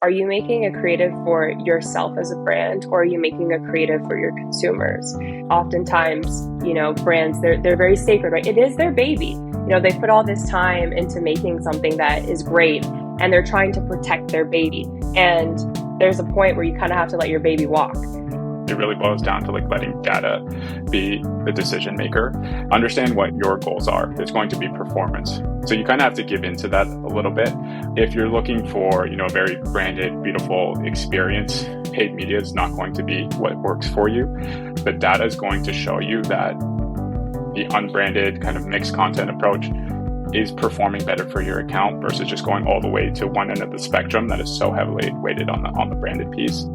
Are you making a creative for yourself as a brand, or are you making a creative for your consumers? Oftentimes, brands, they're very sacred, right? It is their baby. They put all this time into making something that is great, and they're trying to protect their baby. And there's a point where you kind of have to let your baby walk. It really boils down to letting data be the decision maker. Understand what your goals are. It's going to be performance. So you kind of have to give into that a little bit. If you're looking for, a very branded, beautiful experience, paid media is not going to be what works for you. The data is going to show you that the unbranded kind of mixed content approach is performing better for your account versus just going all the way to one end of the spectrum that is so heavily weighted on the branded piece.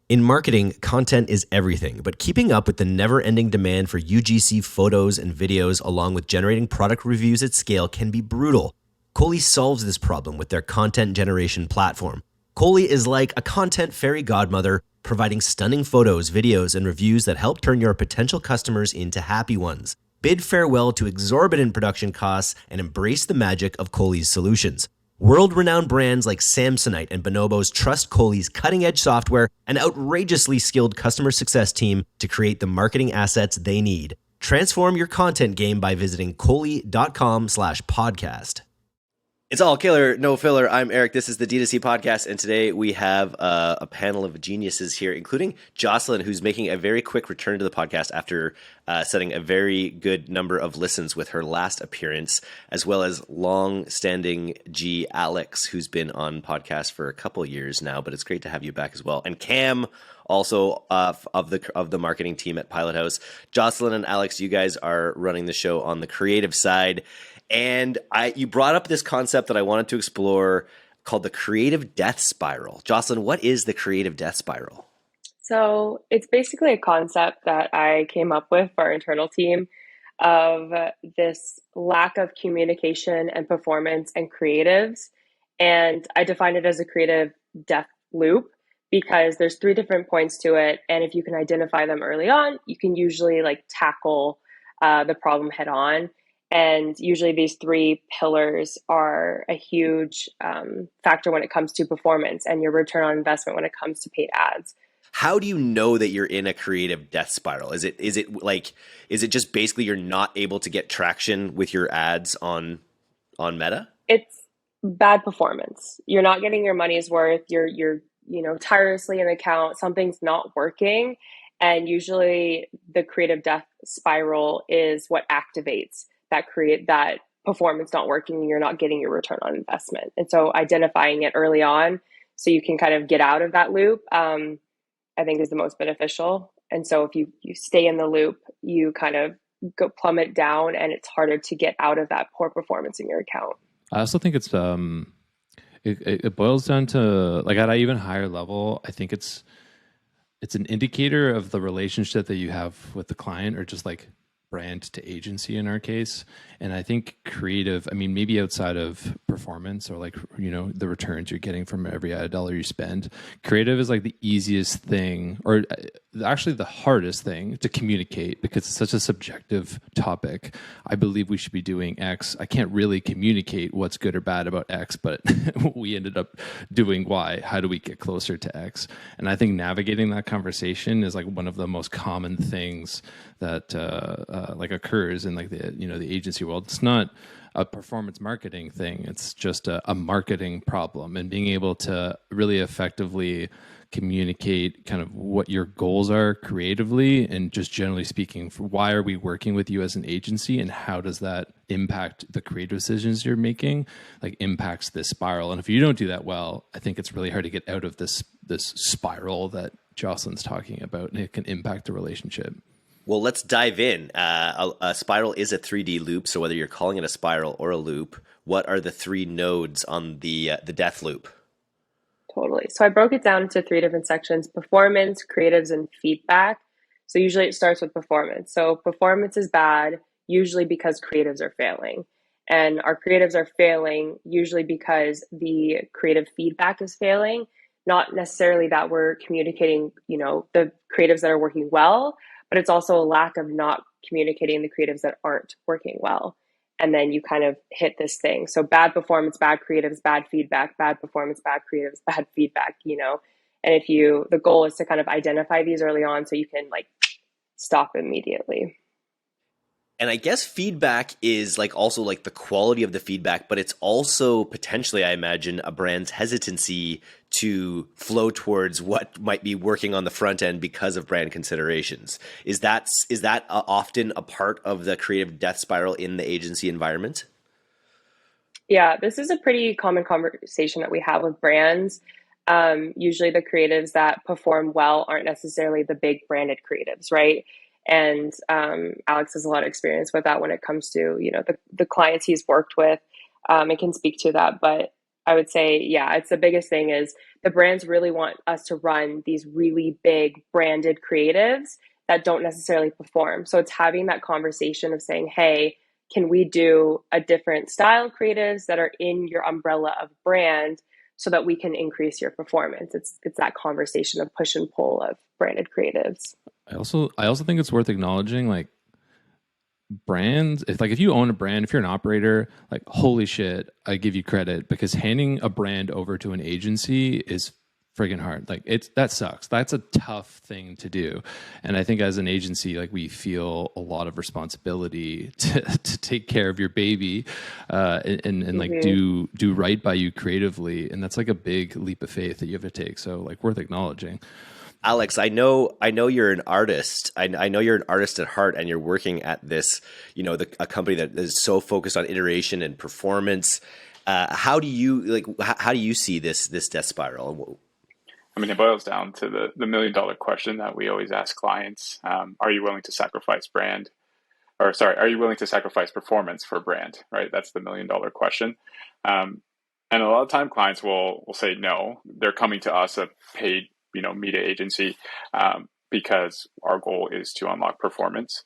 In marketing, content is everything, but keeping up with the never-ending demand for UGC photos and videos along with generating product reviews at scale can be brutal. Coley solves this problem with their content generation platform. Coley is like a content fairy godmother, providing stunning photos, videos, and reviews that help turn your potential customers into happy ones. Bid farewell to exorbitant production costs and embrace the magic of Coley's solutions. World-renowned brands like Samsonite and Bonobos trust Coley's cutting-edge software and outrageously skilled customer success team to create the marketing assets they need. Transform your content game by visiting Coley.com/podcast. It's all killer, no filler. I'm Eric. This is the D2C podcast, and today we have a panel of geniuses here, including Jocelyn, who's making a very quick return to the podcast after setting a very good number of listens with her last appearance, as well as long-standing G Alex, who's been on podcast for a couple years now, but it's great to have you back as well. And Cam, also of the marketing team at Pilothouse. Jocelyn and Alex, you guys are running the show on the creative side. And you brought up this concept that I wanted to explore called the creative death spiral. Jocelyn, what is the creative death spiral? So it's basically a concept that I came up with for our internal team of this lack of communication and performance and creatives. And I define it as a creative death loop because there's 3 different points to it. And if you can identify them early on, you can usually tackle the problem head on. And usually these 3 pillars are a huge factor when it comes to performance and your return on investment when it comes to paid ads. How do you know that you're in a creative death spiral? Is it just basically you're not able to get traction with your ads on Meta? It's bad performance. You're not getting your money's worth. You're tirelessly in the account. Something's not working. And usually the creative death spiral is what activates that performance not working and you're not getting your return on investment. And so identifying it early on so you can kind of get out of that loop, I think is the most beneficial. And so if you stay in the loop, you kind of go plummet down and it's harder to get out of that poor performance in your account. I also think it's it boils down to at an even higher level. I think it's an indicator of the relationship that you have with the client, or just brand to agency in our case. And I think creative, maybe outside of performance or the returns you're getting from every ad dollar you spend, creative is the easiest thing, or actually the hardest thing to communicate, because it's such a subjective topic. I believe we should be doing X. I can't really communicate what's good or bad about X, but we ended up doing Y. How do we get closer to X? And I think navigating that conversation is one of the most common things that occurs in the agency world. It's not a performance marketing thing. It's just a marketing problem, and being able to really effectively communicate kind of what your goals are creatively, and just generally speaking, why are we working with you as an agency, and how does that impact the creative decisions you're making, impacts this spiral. And if you don't do that well, I think it's really hard to get out of this spiral that Jocelyn's talking about, and it can impact the relationship. Well, let's dive in. A spiral is a 3D loop, so whether you're calling it a spiral or a loop, what are the 3 nodes on the death loop? Totally. So I broke it down into 3 different sections: performance, creatives, and feedback. So usually it starts with performance. So performance is bad, usually because creatives are failing. And our creatives are failing usually because the creative feedback is failing, not necessarily that we're communicating, the creatives that are working well, but it's also a lack of not communicating the creatives that aren't working well. And then you kind of hit this thing. So bad performance, bad creatives, bad feedback, bad performance, bad creatives, bad feedback, you know. And if you, the goal is to kind of identify these early on so you can like stop immediately. And I guess feedback is like also like the quality of the feedback, but it's also potentially, I imagine, a brand's hesitancy to flow towards what might be working on the front end because of brand considerations. Is that often a part of the creative death spiral in the agency environment? Yeah, this is a pretty common conversation that we have with brands. Usually the creatives that perform well aren't necessarily the big branded creatives, right? And Alex has a lot of experience with that when it comes to, you know, the clients he's worked with, and can speak to that. But I would say, yeah, it's the biggest thing is the brands really want us to run these really big branded creatives that don't necessarily perform. So it's having that conversation of saying, hey, can we do a different style creatives that are in your umbrella of brand so that we can increase your performance? It's that conversation of push and pull of branded creatives. I also think it's worth acknowledging like brands. If you own a brand, if you're an operator, like holy shit, I give you credit, because handing a brand over to an agency is friggin' hard. Like that sucks. That's a tough thing to do. And I think as an agency, like we feel a lot of responsibility to take care of your baby, and like do right by you creatively. And that's like a big leap of faith that you have to take. So like worth acknowledging. Alex, I know you're an artist. I know you're an artist at heart, and you're working at this, you know, a company that is so focused on iteration and performance. How do you see this death spiral? I mean, it boils down to the $1 million question that we always ask clients. Are you willing to sacrifice brand? Or sorry, are you willing to sacrifice performance for brand? Right? That's the $1 million question. And a lot of time clients will say no. They're coming to us, a paid, you know, media agency, because our goal is to unlock performance.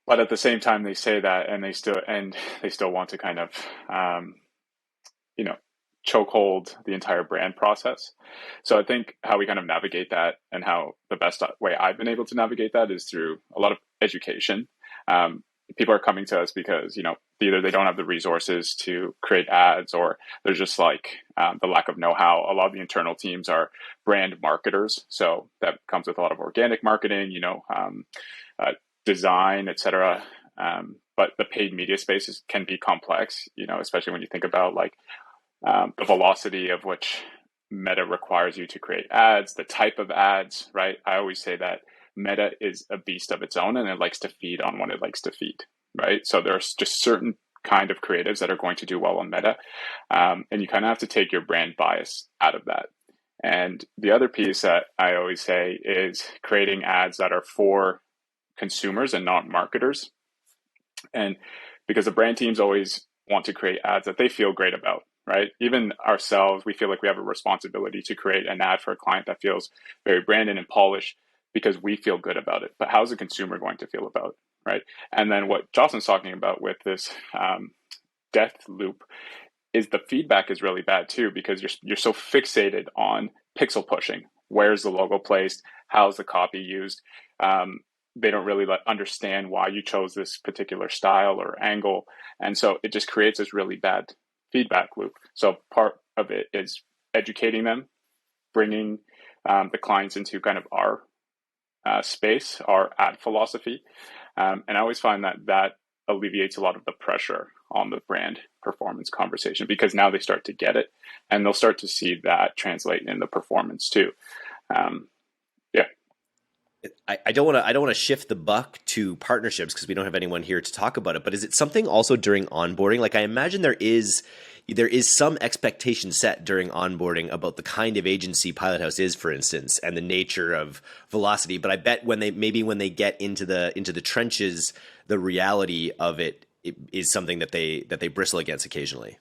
But at the same time, they say that, and they still want to kind of, you know, chokehold the entire brand process. So I think how we kind of navigate that, and how the best way I've been able to navigate that, is through a lot of education. People are coming to us because, you know, either they don't have the resources to create ads, or there's just like the lack of know-how. A lot of the internal teams are brand marketers, so that comes with a lot of organic marketing, you know, design, etc. But the paid media spaces can be complex, you know, especially when you think about like the velocity of which Meta requires you to create ads, the type of ads, right? I always say that Meta is a beast of its own, and it likes to feed on what it likes to feed, right? So there's just certain kind of creatives that are going to do well on Meta, and you kind of have to take your brand bias out of that. And the other piece that I always say is creating ads that are for consumers and not marketers. And because the brand teams always want to create ads that they feel great about, right? Even ourselves, we feel like we have a responsibility to create an ad for a client that feels very branded and polished, because we feel good about it. But how's the consumer going to feel about it, right? And then what Jocelyn's talking about with this death loop is the feedback is really bad too, because you're so fixated on pixel pushing. Where's the logo placed? How's the copy used? They don't really understand why you chose this particular style or angle. And so it just creates this really bad feedback loop. So part of it is educating them, bringing the clients into kind of our space, our ad philosophy. And I always find that alleviates a lot of the pressure on the brand performance conversation, because now they start to get it, and they'll start to see that translate in the performance too. Yeah. I don't want to shift the buck to partnerships because we don't have anyone here to talk about it. But is it something also during onboarding? Like I imagine there is some expectation set during onboarding about the kind of agency Pilothouse is, for instance, and the nature of velocity. But I bet when they get into the trenches, the reality of it is something that they bristle against occasionhere.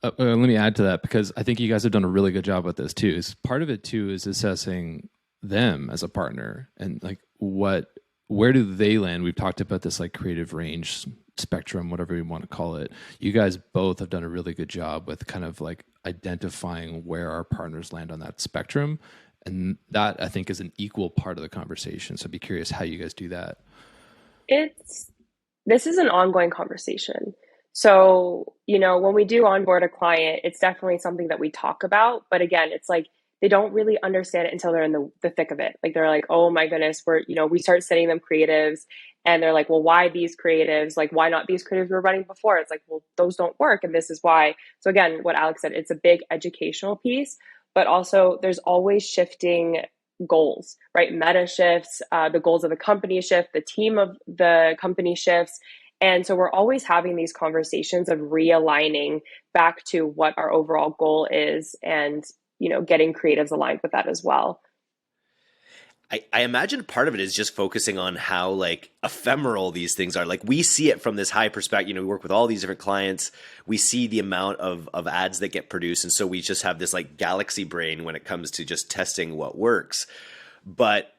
Let me add to that, because I think you guys have done a really good job with this too. Part of it too is assessing them as a partner, and like where do they land? We've talked about this like creative range spectrum, whatever you want to call it. You guys both have done a really good job with kind of like identifying where our partners land on that spectrum, and that I think is an equal part of the conversation. So I'd be curious how you guys do that. It's this is an ongoing conversation. So, when we do onboard a client, it's definitely something that we talk about. But again, it's like they don't really understand it until they're in the thick of it. Like they're like, oh my goodness, we start sending them creatives and they're like, well, why these creatives? Like, why not these creatives we were running before? It's like, well, those don't work. And this is why. So again, what Alex said, it's a big educational piece, but also there's always shifting goals, right? Meta shifts, the goals of the company shift, the team of the company shifts. And so we're always having these conversations of realigning back to what our overall goal is and, getting creatives aligned with that as well. I imagine part of it is just focusing on how like ephemeral these things are. Like we see it from this high perspective. We work with all these different clients. We see the amount of ads that get produced. And so we just have this like galaxy brain when it comes to just testing what works. But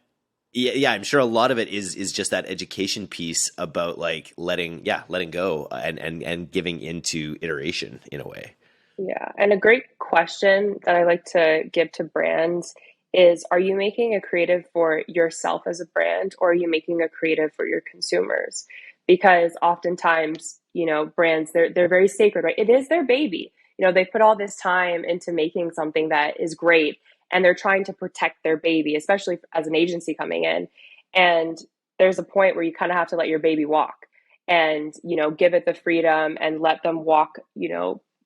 yeah, I'm sure a lot of it is just that education piece about like letting go and giving into iteration in a way. Yeah. And a great question that I like to give to brands is, are you making a creative for yourself as a brand, or are you making a creative for your consumers? Because oftentimes, brands, they're very sacred, right? It is their baby. They put all this time into making something that is great, and they're trying to protect their baby, especially as an agency coming in. And there's a point where you kind of have to let your baby walk and, give it the freedom and let them walk,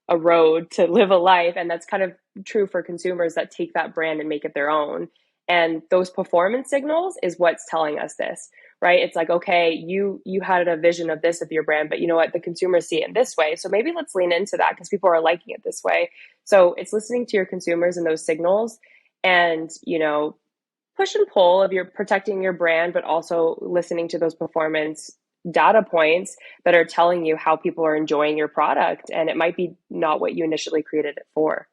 a road to live a life. And that's kind of true for consumers that take that brand and make it their own. And those performance signals is what's telling us this, right? It's like, okay, you had a vision of this of your brand, but you know what? The consumers see it in this way. So maybe let's lean into that because people are liking it this way. So it's listening to your consumers and those signals and, push and pull of your protecting your brand, but also listening to those performance data points that are telling you how people are enjoying your product. And it might be not what you initially created it for.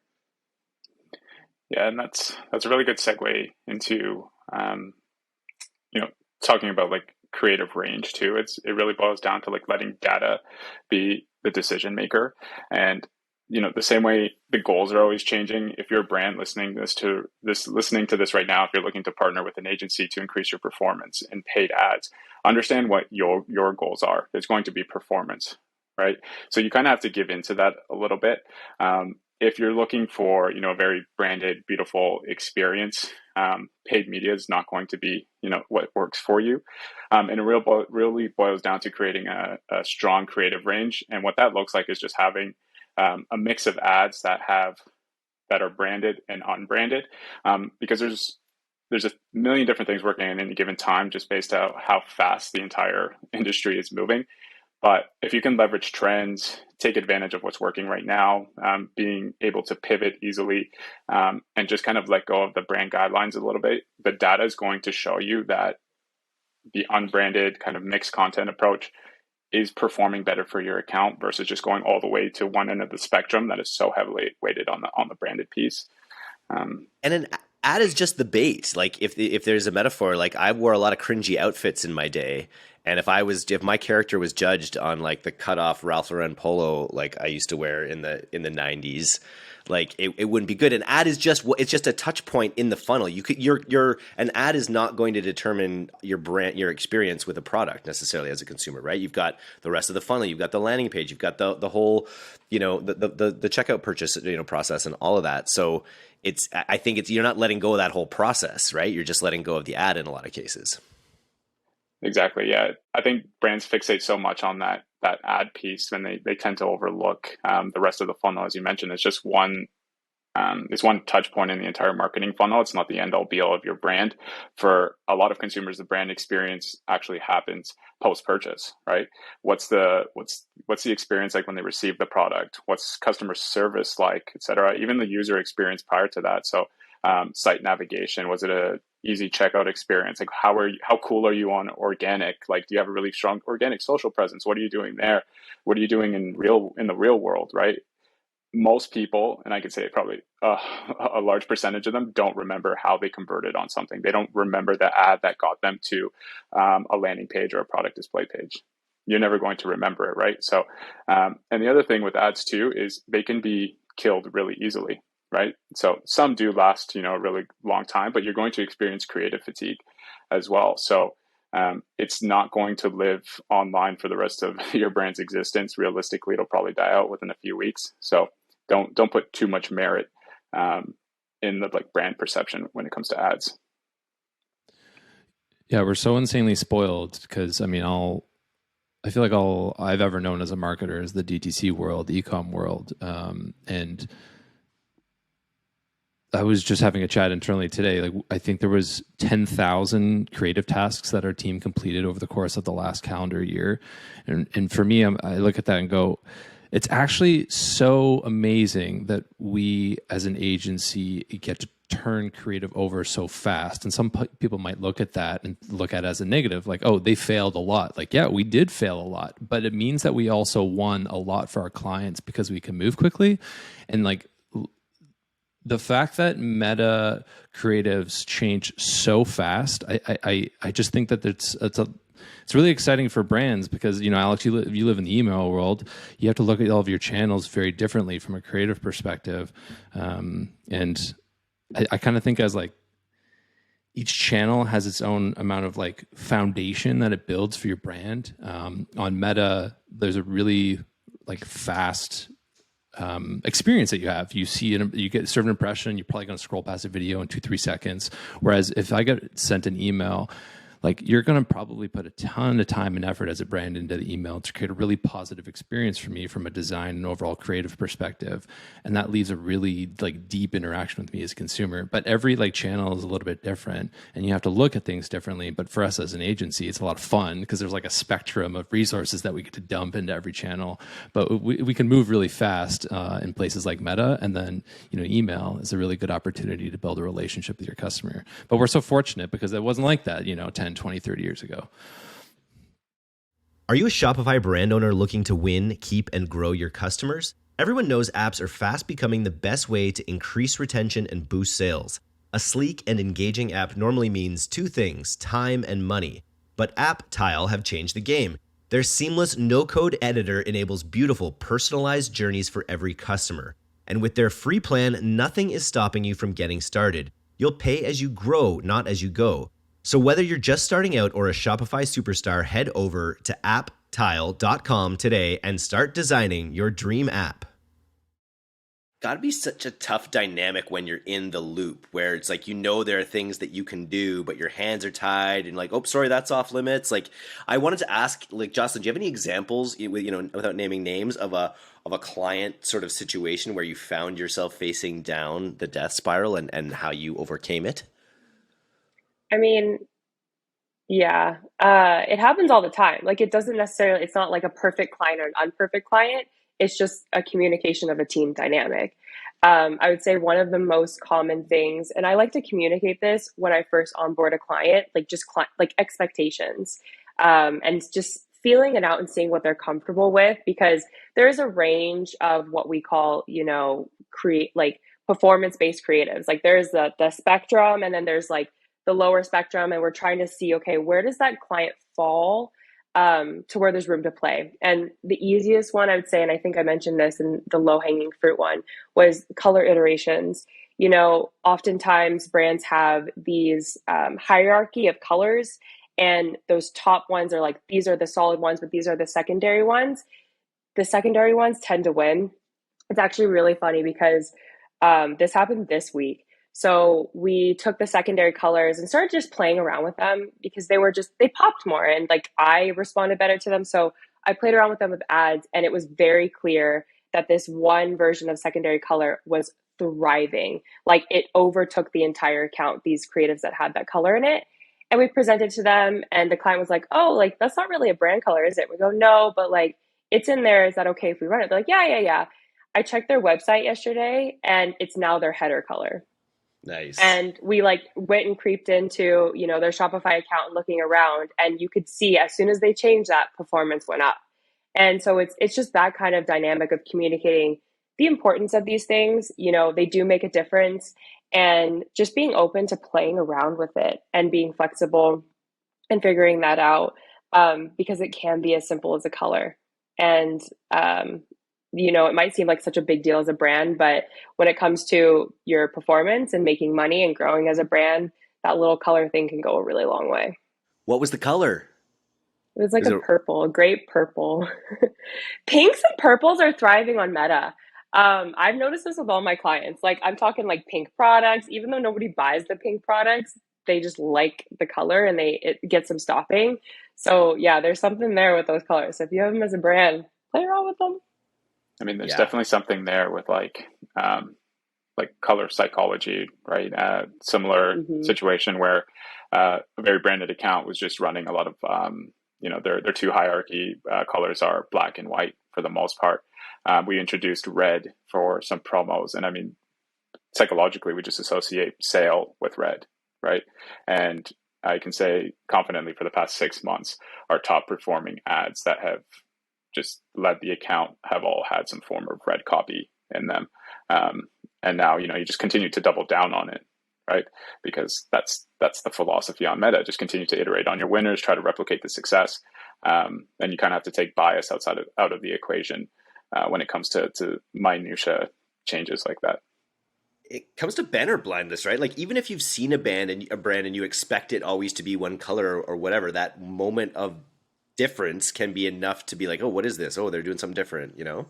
Yeah, and that's a really good segue into you know talking about like creative range too. It really boils down to like letting data be the decision maker, and the same way the goals are always changing. If you're a brand listening to this right now, if you're looking to partner with an agency to increase your performance in paid ads, understand what your goals are. It's going to be performance, right? So you kind of have to give into that a little bit. If you're looking for a very branded, beautiful experience, paid media is not going to be what works for you. And really boils down to creating a strong creative range. And what that looks like is just having a mix of ads that are branded and unbranded, because there's a million different things working at any given time, just based on how fast the entire industry is moving. But if you can leverage trends, take advantage of what's working right now, being able to pivot easily, and just kind of let go of the brand guidelines a little bit, the data is going to show you that the unbranded kind of mixed content approach is performing better for your account versus just going all the way to one end of the spectrum that is so heavily weighted on the branded piece. And an ad is just the bait. Like if there's a metaphor, like I wore a lot of cringy outfits in my day, and if my character was judged on like the cut off Ralph Lauren polo like I used to wear in the 90s, like it wouldn't be good. An ad is it's just a touch point in the funnel. An ad is not going to determine your experience with a product necessarily as a consumer, right? You've got the rest of the funnel, you've got the landing page, you've got the whole the checkout purchase process and all of that. So I think you're not letting go of that whole process, right? You're just letting go of the ad in a lot of cases. Exactly. Yeah. I think brands fixate so much on that ad piece, and they tend to overlook the rest of the funnel. As you mentioned, it's one touch point in the entire marketing funnel. It's not the end all be all of your brand. For a lot of consumers, the brand experience actually happens post purchase, right? What's the experience like when they receive the product? What's customer service like, et cetera? Even the user experience prior to that. So site navigation, was it a easy checkout experience? Like how cool are you on organic? Like, do you have a really strong organic social presence? What are you doing there? What are you doing in the real world, right? Most people, and I could say probably a large percentage of them, don't remember how they converted on something. They don't remember the ad that got them to a landing page or a product display page. You're never going to remember it, right? So, and the other thing with ads too is they can be killed really easily, right? So some do last, a really long time, but you're going to experience creative fatigue as well. So It's not going to live online for the rest of your brand's existence. Realistically, it'll probably die out within a few weeks. So don't put too much merit in the like brand perception when it comes to ads. Yeah, we're so insanely spoiled because I mean, I feel like all I've ever known as a marketer is the DTC world, the e-com world, and I was just having a chat internally today. Like, I think there was 10,000 creative tasks that our team completed over the course of the last calendar year. And for me, I look at that and go, it's actually so amazing that we as an agency get to turn creative over so fast. And some people might look at that and look at it as a negative, like, oh, they failed a lot. Like, yeah, we did fail a lot, but it means that we also won a lot for our clients because we can move quickly. And like, the fact that meta creatives change so fast, I just think that it's really exciting for brands because, you know, Alex, you live in the email world. You have to look at all of your channels very differently from a creative perspective. And I kind of think as like each channel has its own amount of like foundation that it builds for your brand. On Meta, there's a really like fast experience that you have. You see it, you get served an impression, you're probably going to scroll past a video in 2-3 seconds. Whereas if I get sent an email, like you're going to probably put a ton of time and effort as a brand into the email to create a really positive experience for me from a design and overall creative perspective. And that leaves a really like deep interaction with me as a consumer. But every like channel is a little bit different and you have to look at things differently. But for us as an agency, it's a lot of fun because there's like a spectrum of resources that we get to dump into every channel. But we can move really fast in places like Meta. And then, you know, email is a really good opportunity to build a relationship with your customer. But we're so fortunate because it wasn't like that, you know, 10, 20, 30 years ago. Are you a Shopify brand owner looking to win, keep, and grow your customers? Everyone knows apps are fast becoming the best way to increase retention and boost sales. A sleek and engaging app normally means two things, time and money. But App Tile have changed the game. Their seamless no-code editor enables beautiful, personalized journeys for every customer. And with their free plan, nothing is stopping you from getting started. You'll pay as you grow, not as you go. So whether you're just starting out or a Shopify superstar, head over to apptile.com today and start designing your dream app. Gotta be such a tough dynamic when you're in the loop where it's like, you know, there are things that you can do, but your hands are tied and like, oh, sorry, that's off limits. Like, I wanted to ask, like, Jocelyn, do you have any examples, you know, without naming names, of a client sort of situation where you found yourself facing down the death spiral and how you overcame it? I mean, yeah, it happens all the time. Like, it doesn't necessarily, it's not like a perfect client or an unperfect client. It's just a communication of a team dynamic. I would say one of the most common things, and I like to communicate this when I first onboard a client, like just like expectations, and just feeling it out and seeing what they're comfortable with, because there's a range of what we call, you know, create like performance-based creatives. Like there's the spectrum, and then there's like the lower spectrum, and we're trying to see, okay, where does that client fall to where there's room to play. And the easiest one, I would say, and I think I mentioned this in the low hanging fruit one, was color iterations. You know, oftentimes brands have these hierarchy of colors, and those top ones are like, these are the solid ones, but these are the secondary ones. The secondary ones tend to win. It's actually really funny because this happened this week. So we took the secondary colors and started just playing around with them because they popped more and like I responded better to them. So I played around with them with ads, and it was very clear that this one version of secondary color was thriving. Like it overtook the entire account, these creatives that had that color in it. And we presented to them, and the client was like, oh, like that's not really a brand color, is it? We go, no, but like it's in there. Is that okay if we run it? They're like, yeah, yeah, yeah. I checked their website yesterday and it's now their header color. Nice. And we like went and creeped into, you know, their Shopify account and looking around, and you could see as soon as they changed that, performance went up. And so it's just that kind of dynamic of communicating the importance of these things. You know, they do make a difference, and just being open to playing around with it and being flexible and figuring that out, because it can be as simple as a color. And you know, it might seem like such a big deal as a brand, but when it comes to your performance and making money and growing as a brand, that little color thing can go a really long way. What was the color? It was like Is a it purple, a great purple. Pinks and purples are thriving on Meta. I've noticed this with all my clients. Like I'm talking like pink products, even though nobody buys the pink products, they just like the color and it gets them stopping. So yeah, there's something there with those colors. So if you have them as a brand, play around with them. I mean, there's yeah. definitely something there with like color psychology, right? Similar Hmm. situation where a very branded account was just running a lot of, their two hierarchy colors are black and white for the most part. We introduced red for some promos, and I mean, psychologically, we just associate sale with red, right? And I can say confidently for the past 6 months, our top performing ads that have just led the account have all had some form of red copy in them. Um, and now, you just continue to double down on it, right? Because that's the philosophy on Meta. Just continue to iterate on your winners, try to replicate the success. And you kind of have to take bias out of the equation when it comes to minutia changes like that. It comes to banner blindness, right? Like even if you've seen a brand and you expect it always to be one color or whatever, that moment of difference can be enough to be like, oh, what is this? Oh, they're doing something different, you know?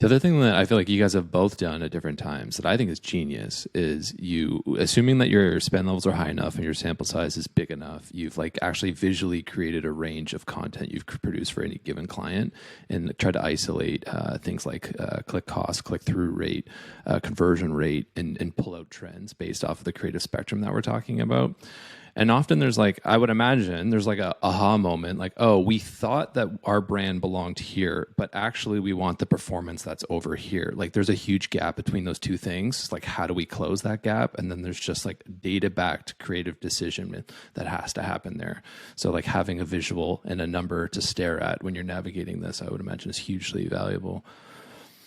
The other thing that I feel like you guys have both done at different times that I think is genius is you assuming that your spend levels are high enough and your sample size is big enough, you've like actually visually created a range of content you've produced for any given client and try to isolate things like click cost, click through rate, conversion rate, and pull out trends based off of the creative spectrum that we're talking about. And often there's like, I would imagine there's like a aha moment, like, oh, we thought that our brand belonged here, but actually we want the performance that's over here. Like there's a huge gap between those two things. Like, how do we close that gap? And then there's just like data-backed creative decision that has to happen there. So like having a visual and a number to stare at when you're navigating this, I would imagine is hugely valuable.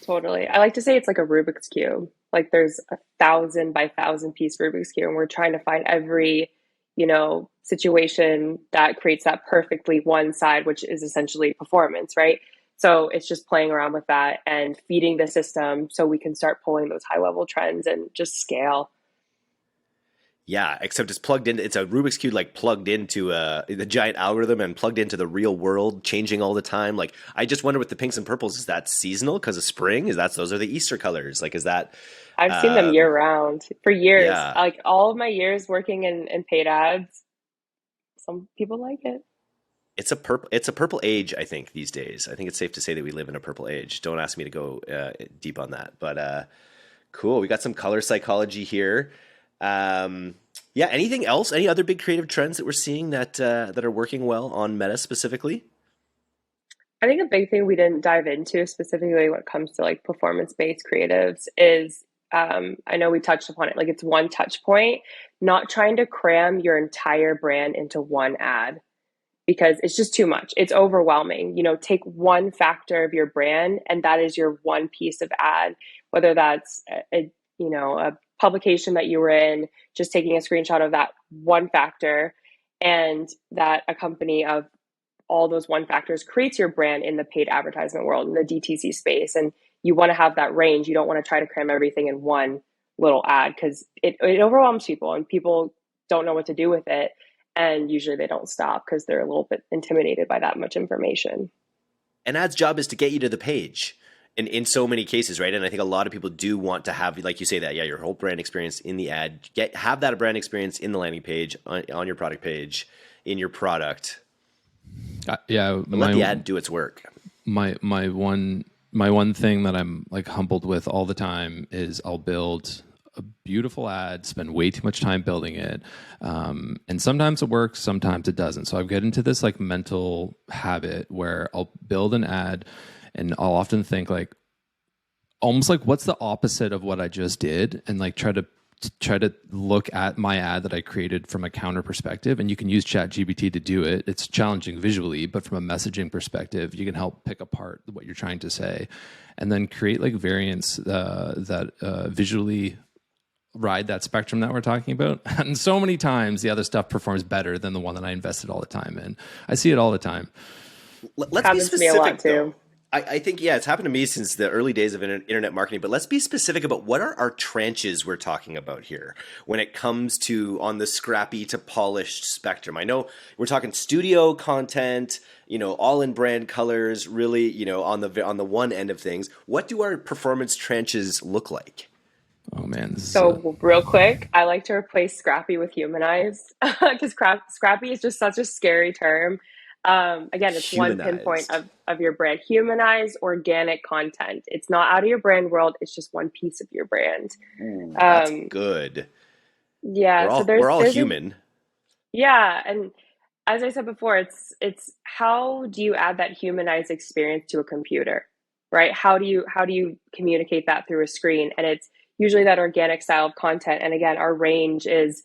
Totally. I like to say it's like a Rubik's Cube. Like there's 1,000 by 1,000 piece Rubik's Cube, and we're trying to find every, situation that creates that perfectly one side, which is essentially performance, right? So it's just playing around with that and feeding the system so we can start pulling those high level trends and just scale. Yeah, except it's plugged in. It's a Rubik's Cube like plugged into the giant algorithm and plugged into the real world, changing all the time. Like I just wonder with the pinks and purples, is that seasonal because of spring? Those are the Easter colors? Like is that? I've seen them year Um, round for years. yeah, Like all of my years working in paid ads, some people like it. it's a purple. It's a purple age. I think these days. I think it's safe to say that we live in a purple age. Don't ask me to go deep on that, but cool. We got some color psychology here. Um, yeah. Anything else? Any other big creative trends that we're seeing that are working well on Meta specifically? I think a big thing we didn't dive into specifically when it comes to like performance based creatives is I know we touched upon it, like it's one touch point, not trying to cram your entire brand into one ad because it's just too much. It's overwhelming. Take one factor of your brand and that is your one piece of ad, whether that's a publication that you were in, just taking a screenshot of that one factor and that a company of all those one factors creates your brand in the paid advertisement world, in the DTC space. And you want to have that range. You don't want to try to cram everything in one little ad because it overwhelms people and people don't know what to do with it. And usually they don't stop because they're a little bit intimidated by that much information. An ad's job is to get you to the page in so many cases, right? And I think a lot of people do want to have, like you say, that, yeah, your whole brand experience in the ad, have that brand experience in the landing page, on your product page, in your product. Yeah, But let the ad do its work. My one thing that I'm like humbled with all the time is I'll build a beautiful ad, spend way too much time building it, and sometimes it works, sometimes it doesn't. So I get into this like mental habit where I'll build an ad, and I'll often think like almost like what's the opposite of what I just did, and like try to look at my ad that I created from a counter perspective. And you can use ChatGPT to do it. It's challenging visually, but from a messaging perspective, you can help pick apart what you're trying to say and then create like variants that visually ride that spectrum that we're talking about. And so many times the other stuff performs better than the one that I invested all the time in. I see it all the time. Let's be Happens to me a lot specific, though. too. I think, yeah, it's happened to me since the early days of internet marketing, but let's be specific about what are our tranches we're talking about here when it comes to on the scrappy to polished spectrum. I know we're talking studio content, all in brand colors, really, on the one end of things. What do our performance tranches look like? Oh man, this is a So, real quick, I like to replace scrappy with humanized because scrappy is just such a scary term. Again, it's one pinpoint Humanized. of your brand. Humanized organic content. It's not out of your brand world, it's just one piece of your brand. Ooh, that's Um, good. yeah, We're so all we're all there's a human. yeah, and as I said before, it's how do you add that humanized experience to a computer, right? How do you communicate that through a screen? And it's usually that organic style of content. And again, our range is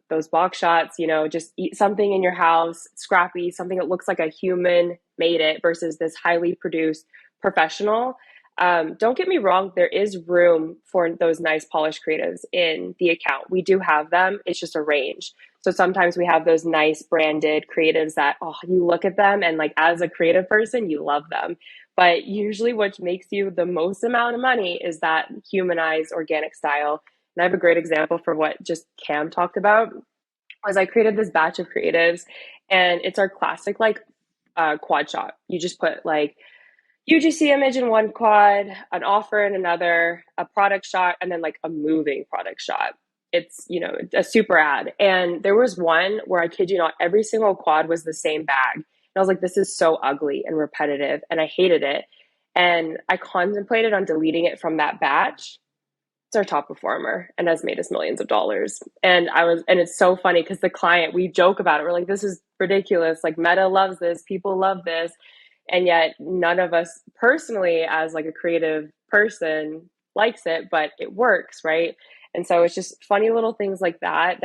those box shots, just eat something in your house, scrappy, something that looks like a human made it versus this highly produced professional. Don't get me wrong, there is room for those nice polished creatives in the account. We do have them, it's just a range. So sometimes we have those nice branded creatives that, oh, you look at them and like as a creative person, you love them. But usually what makes you the most amount of money is that humanized organic style. And I have a great example for what just Cam talked about was I created this batch of creatives and it's our classic like quad shot. You just put like UGC image in one quad, an offer in another, a product shot, and then like a moving product shot. It's, a super ad. And there was one where I kid you not, every single quad was the same bag. And I was like, this is so ugly and repetitive. And I hated it. And I contemplated on deleting it from that batch. It's our top performer and has made us millions of dollars. And it's so funny because the client, we joke about it. We're like, this is ridiculous. Like Meta loves this, people love this. And yet none of us personally, as like a creative person, likes it, but it works, right? And so it's just funny little things like that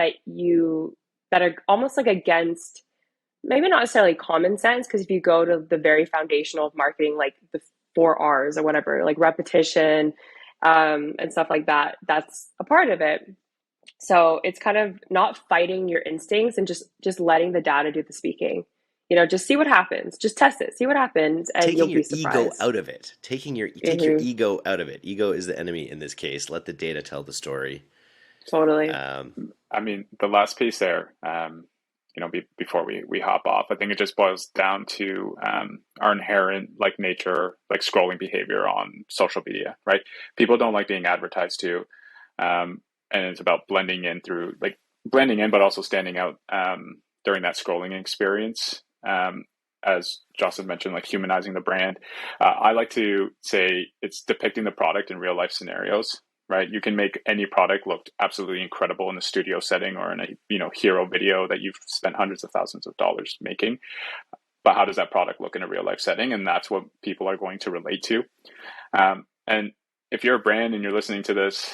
are almost like against maybe not necessarily common sense, because if you go to the very foundational of marketing, like the 4 R's or whatever, like repetition, and stuff like that, that's a part of it. So it's kind of not fighting your instincts and just letting the data do the speaking. Just see what happens. Just test it, see what happens, and Taking you'll your be ego surprised. out of it. Take your Hmm. ego out of it. Ego is the enemy in this case. Let the data tell the story. Totally. Um, I mean, the last piece there, before we hop off, I think it just boils down to our inherent like nature, like scrolling behavior on social media, right? People don't like being advertised to, and it's about blending in, but also standing out during that scrolling experience. As Jocelyn mentioned, like humanizing the brand. I like to say it's depicting the product in real life scenarios, right? You can make any product look absolutely incredible in a studio setting or in a hero video that you've spent hundreds of thousands of dollars making. But how does that product look in a real life setting? And that's what people are going to relate to. And if you're a brand and you're listening to this,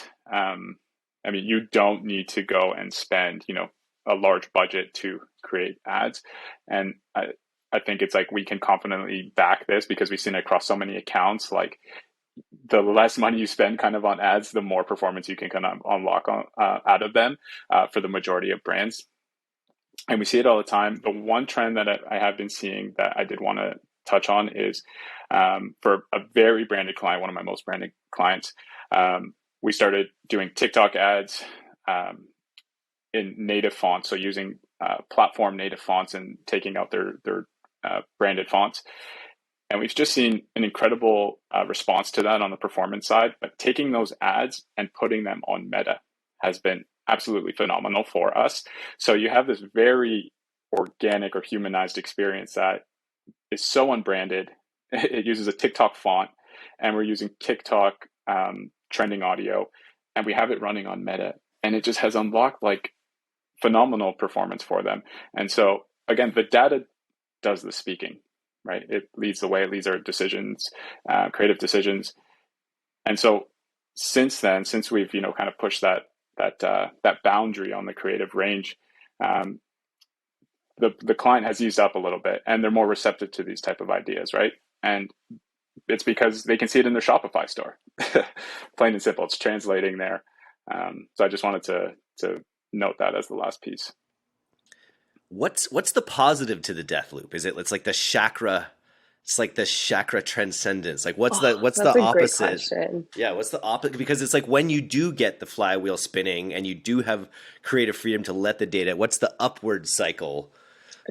you don't need to go and spend a large budget to create ads. And I think it's like we can confidently back this because we've seen it across so many accounts. Like the less money you spend kind of on ads, the more performance you can kind of unlock out of them for the majority of brands. And we see it all the time. The one trend that I have been seeing that I did want to touch on is for a very branded client, one of my most branded clients, we started doing TikTok ads in native fonts. So using platform native fonts and taking out their branded fonts. And we've just seen an incredible response to that on the performance side. But taking those ads and putting them on Meta has been absolutely phenomenal for us. So you have this very organic or humanized experience that is so unbranded. It uses a TikTok font, and we're using TikTok trending audio, and we have it running on Meta. And it just has unlocked like phenomenal performance for them. And so, again, the data does the speaking. Right, it leads the way. It leads our decisions, creative decisions, and so since we've kind of pushed that boundary on the creative range, the client has eased up a little bit, and they're more receptive to these type of ideas, right? And it's because they can see it in their Shopify store, plain and simple. It's translating there. So I just wanted to note that as the last piece. what's the positive to the death loop? It's like the chakra It's like the chakra transcendence. Like what's Oh, the that's a great opposite? question. Yeah, what's the opposite? Because it's like when you do get the flywheel spinning and you do have creative freedom to let the data, what's the upward cycle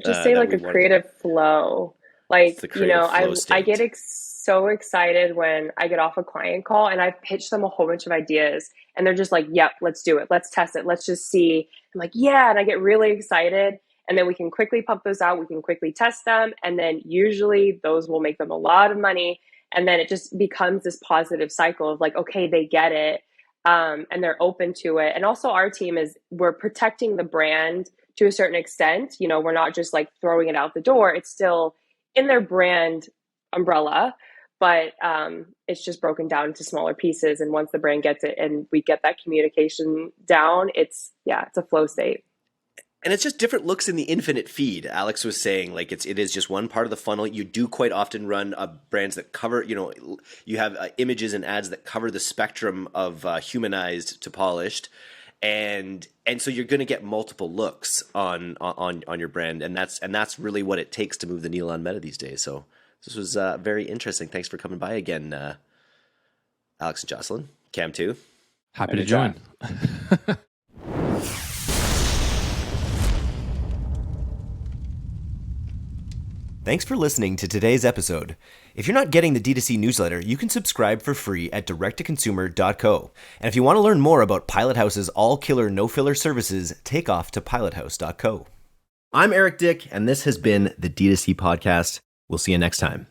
Just say that like we a want? creative flow. It's Like, the creative flow I get state. so excited when I get off a client call and I've pitched them a whole bunch of ideas and they're just like, "Yep, let's do it. Let's test it. Let's just see." I'm like, "Yeah," and I get really excited. And then we can quickly pump those out. We can quickly test them. And then usually those will make them a lot of money. And then it just becomes this positive cycle of like, okay, they get it. And they're open to it. And also our team we're protecting the brand to a certain extent. We're not just like throwing it out the door. It's still in their brand umbrella, but it's just broken down into smaller pieces. And once the brand gets it and we get that communication down, it's a flow state. And it's just different looks in the infinite feed. Alex was saying, like it is just one part of the funnel. You do quite often run brands that cover, you have images and ads that cover the spectrum of humanized to polished, and so you're going to get multiple looks on your brand, and that's really what it takes to move the needle on Meta these days. So this was very interesting. Thanks for coming by again, Alex and Jocelyn. Cam too. Happy to join. Thanks for listening to today's episode. If you're not getting the D2C newsletter, you can subscribe for free at directtoconsumer.co. And if you want to learn more about Pilothouse's all-killer, no-filler services, take off to pilothouse.co. I'm Eric Dick, and this has been the D2C Podcast. We'll see you next time.